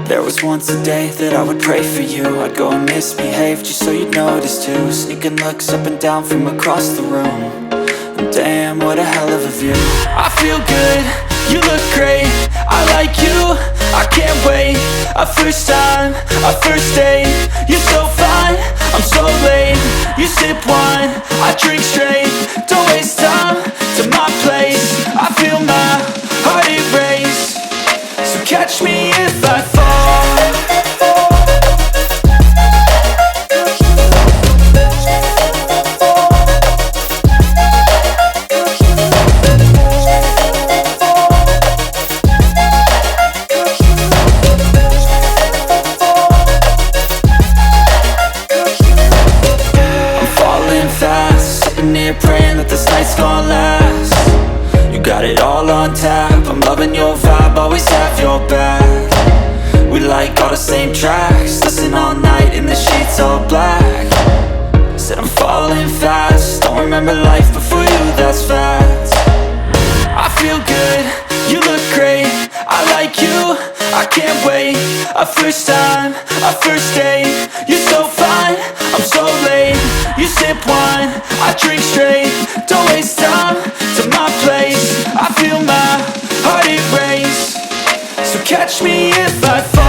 There was once a day that I would pray for you. I'd go and misbehave just so you'd notice too. Sneaking looks up and down from across the room. And damn, what a hell of a view. I feel good, you look great, I like you, I can't wait. A first time, a first date. You're so fine, I'm so late. You sip wine, I drink straight. Don't waste time to my place. I feel my heart erase. So catch me if I fall. Praying that this night's gonna last. You got it all on tap, I'm loving your vibe, always have your back. We like all the same tracks, listen all night in the sheets all black. Said I'm falling fast, don't remember life before you, that's fact. I feel good, you look great, I like you, I can't wait. A first time, a first date. You're so fine, I'm so late. You sip wine, I drink straight. Don't waste time to my place. I feel my heart erase. So catch me if I fall.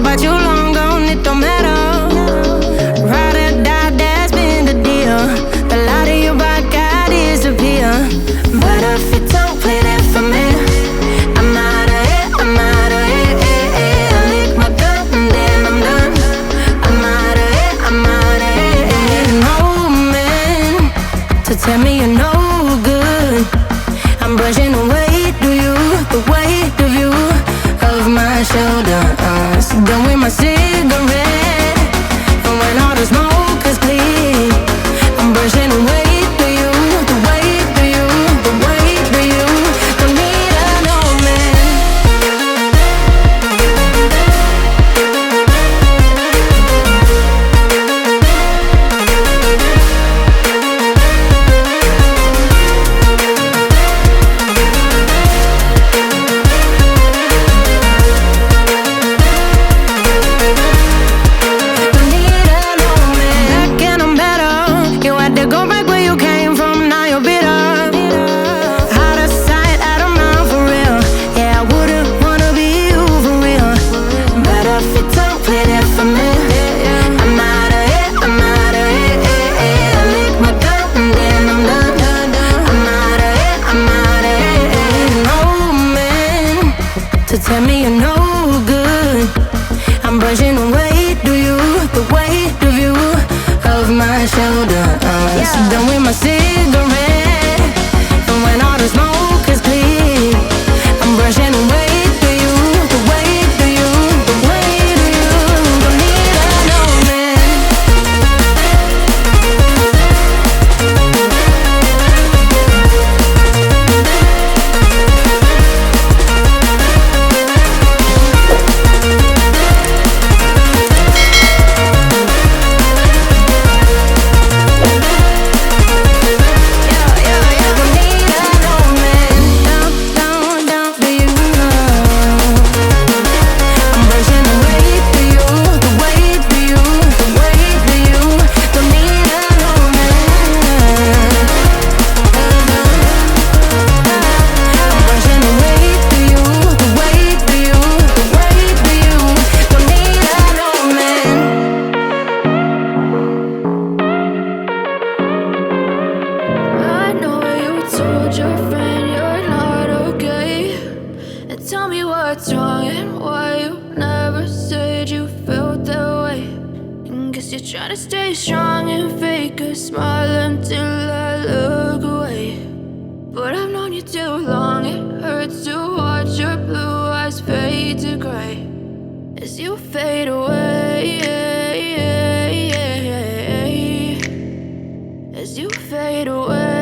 But you long gone, it don't matter. Ride or die, that's been the deal. The light of your back, I disappear. But if you don't play that for me, I'm out of it, I'm out of it. I lick my gun and then I'm done. I'm out of it, I'm out of it. No man to tell me you're no good. I'm brushing the weight of you, the weight of you of my shoulder. Done with my cigarette, and when all the smoke is clear, I'm brushing away to you, the weight to you, the weight to you. Don't need a no man. Tell me you're no good. I'm brushing away to you, the weight of you of my shoulder. Done with my cigarette, and when all the smoke is clear, I'm brushing away to you, the weight to you, the weight of you. Don't need a no man. What's wrong and why you never said you felt that way? And guess you're trying to stay strong and fake a smile until I look away. But I've known you too long, it hurts to watch as you fade away, as you fade away.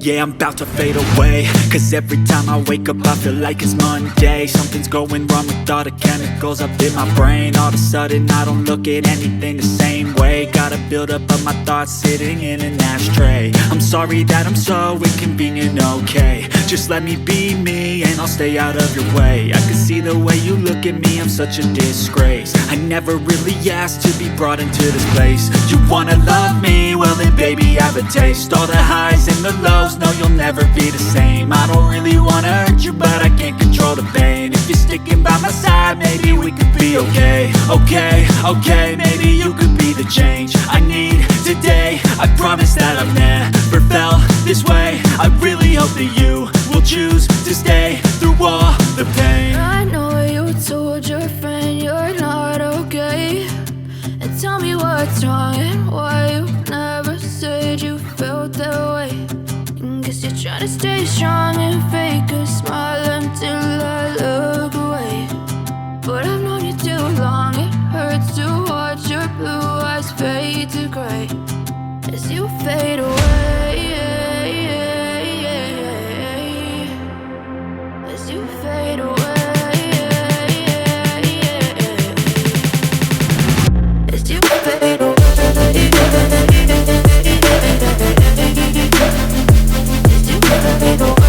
Yeah, I'm about to fade away, cause every time I wake up I feel like it's Monday. Something's going wrong with all the chemicals up in my brain. All of a sudden I don't look at anything the same way. Got a buildup of my thoughts sitting in an ashtray. I'm sorry that I'm so inconvenient, okay. Just let me be me and I'll stay out of your way. I can see the way you look at me, I'm such a disgrace. I never really asked to be brought into this place. You wanna love me? Well then baby have a taste. All the highs and the lows, no you'll never be the same. I don't really wanna hurt you but I can't control the pain. If you're sticking by my side maybe we could be okay. Okay, maybe you could be the change I need today. I promise that I've never felt this way. I really hope that you will choose to stay through all the pain. I know you told your friend you're not okay, and tell me what's wrong and why you never said you felt that way. And guess you're trying to stay strong and fake a smile until I look away. But I've known you too long, it hurts to watch your blue eyes fade to gray as you fade away, as you fade away, as you fade away, as you fade away.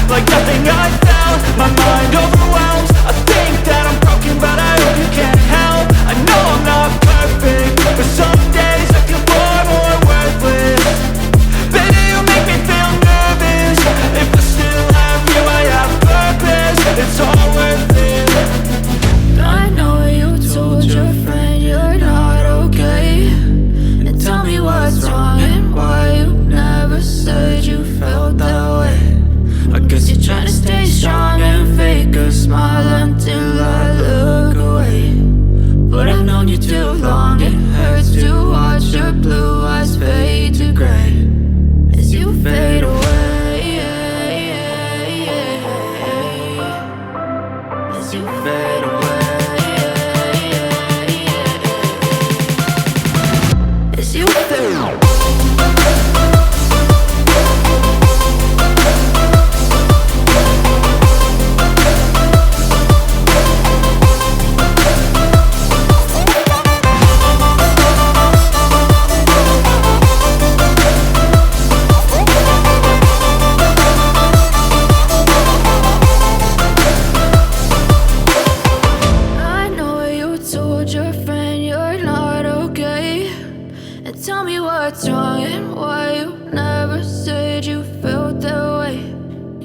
Like nothing I felt, my mind overwhelms. I think that I'm broken, but I hope you can't help. I know I'm not perfect, but some days I feel far more worthless. Baby, you make me feel nervous. If I still have you, I have purpose. It's all worth it. I know you told your friend you're not okay, and tell me what's wrong and why you never said you felt that way. I guess You're trying to stay strong and fake a smile until I look away. But I've known you too long, it hurts to watch your blue eyes fade to gray as you fade away, as you fade away, as you fade away. Your friend you're not okay, and tell me what's wrong and why you never said you felt that way.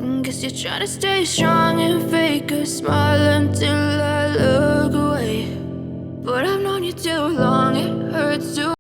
And guess you're trying to stay strong and fake a smile until I look away. But I've known you too long, it hurts to